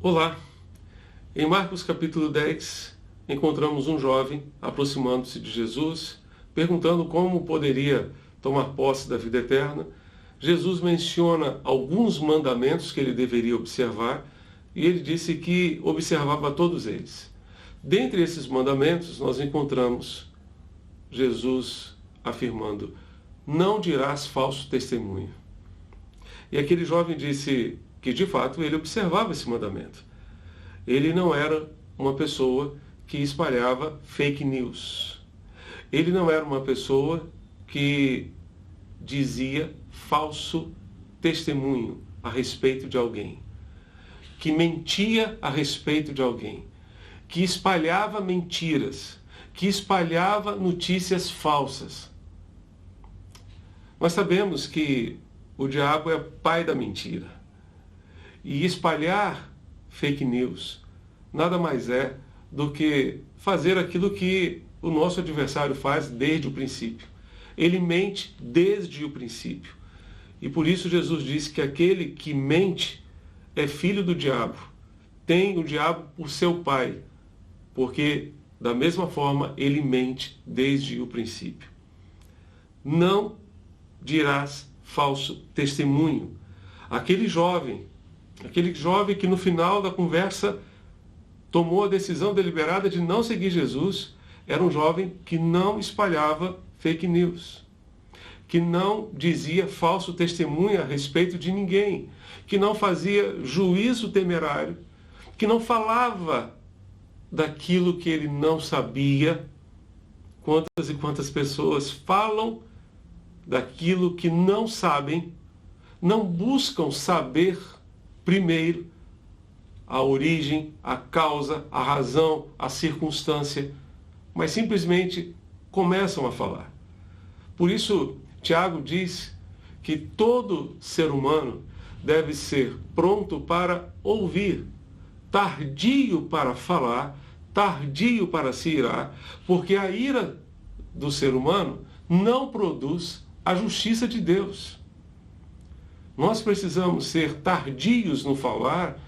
Olá! Em Marcos capítulo 10, encontramos um jovem aproximando-se de Jesus, perguntando como poderia tomar posse da vida eterna. Jesus menciona alguns mandamentos que ele deveria observar e ele disse que observava todos eles. Dentre esses mandamentos, nós encontramos Jesus afirmando: não dirás falso testemunho. E aquele jovem disse que, de fato, ele observava esse mandamento. Ele não era uma pessoa que espalhava fake news. Ele não era uma pessoa que dizia falso testemunho a respeito de alguém, que mentia a respeito de alguém, que espalhava mentiras, que espalhava notícias falsas. Nós sabemos que o diabo é pai da mentira. E espalhar fake news nada mais é do que fazer aquilo que o nosso adversário faz desde o princípio. Ele mente desde o princípio. E por isso Jesus disse que aquele que mente é filho do diabo. Tem o diabo por seu pai, porque da mesma forma ele mente desde o princípio. Não dirás falso testemunho. Aquele jovem que no final da conversa tomou a decisão deliberada de não seguir Jesus, era um jovem que não espalhava fake news, que não dizia falso testemunho a respeito de ninguém, que não fazia juízo temerário, que não falava daquilo que ele não sabia. Quantas e quantas pessoas falam daquilo que não sabem, não buscam saber primeiro a origem, a causa, a razão, a circunstância, mas simplesmente começam a falar. Por isso, Tiago diz que todo ser humano deve ser pronto para ouvir, tardio para falar, tardio para se irar, porque a ira do ser humano não produz a justiça de Deus. Nós precisamos ser tardios no falar,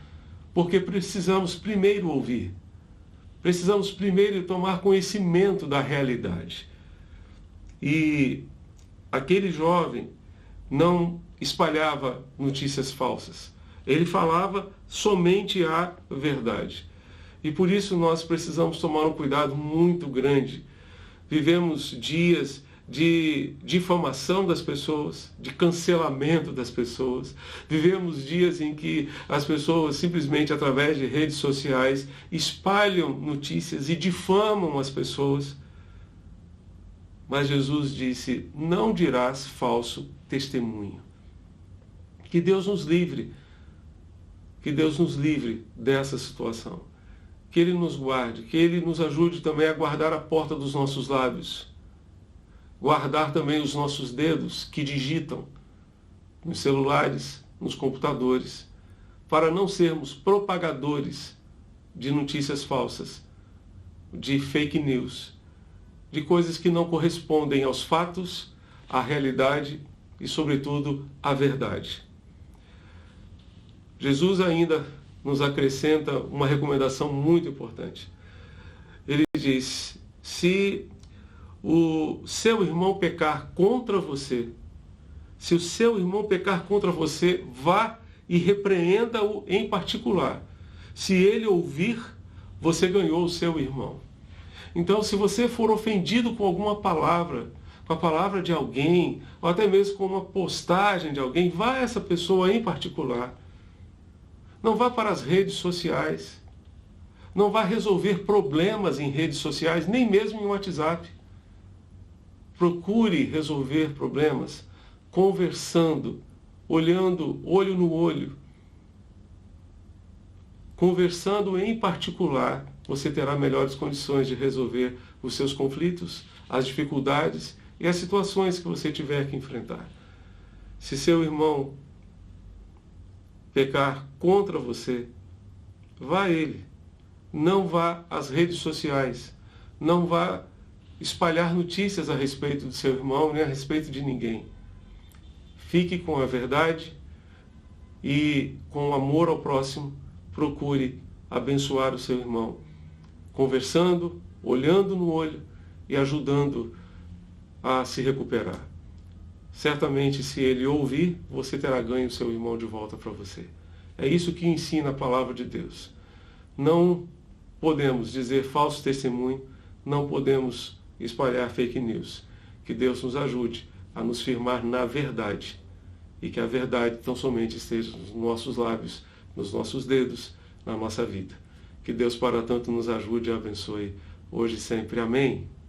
porque precisamos primeiro ouvir. Precisamos primeiro tomar conhecimento da realidade. E aquele jovem não espalhava notícias falsas. Ele falava somente a verdade. E por isso nós precisamos tomar um cuidado muito grande. Vivemos dias de difamação das pessoas, de cancelamento das pessoas. Vivemos dias em que as pessoas simplesmente através de redes sociais espalham notícias e difamam as pessoas. Mas Jesus disse: não dirás falso testemunho. Que Deus nos livre. Que Deus nos livre dessa situação. Que Ele nos guarde, que Ele nos ajude também a guardar a porta dos nossos lábios. Guardar também os nossos dedos que digitam nos celulares, nos computadores, para não sermos propagadores de notícias falsas, de fake news, de coisas que não correspondem aos fatos, à realidade e, sobretudo, à verdade. Jesus ainda nos acrescenta uma recomendação muito importante. Ele diz: se o seu irmão pecar contra você, se o seu irmão pecar contra você, vá e repreenda-o em particular. Se ele ouvir, você ganhou o seu irmão. Então, se você for ofendido com alguma palavra, com a palavra de alguém, ou até mesmo com uma postagem de alguém, vá a essa pessoa em particular. Não vá para as redes sociais. Não vá resolver problemas em redes sociais, nem mesmo em WhatsApp. Procure resolver problemas conversando, olhando olho no olho. Conversando em particular, você terá melhores condições de resolver os seus conflitos, as dificuldades e as situações que você tiver que enfrentar. Se seu irmão pecar contra você, vá a ele. Não vá às redes sociais. Não vá espalhar notícias a respeito do seu irmão, nem a respeito de ninguém. Fique com a verdade e com o amor ao próximo, procure abençoar o seu irmão, conversando, olhando no olho e ajudando a se recuperar. Certamente, se ele ouvir, você terá ganho o seu irmão de volta para você. É isso que ensina a palavra de Deus. Não podemos dizer falso testemunho, não podemos espalhar fake news. Que Deus nos ajude a nos firmar na verdade e que a verdade tão somente esteja nos nossos lábios, nos nossos dedos, na nossa vida. Que Deus para tanto nos ajude e abençoe hoje e sempre. Amém.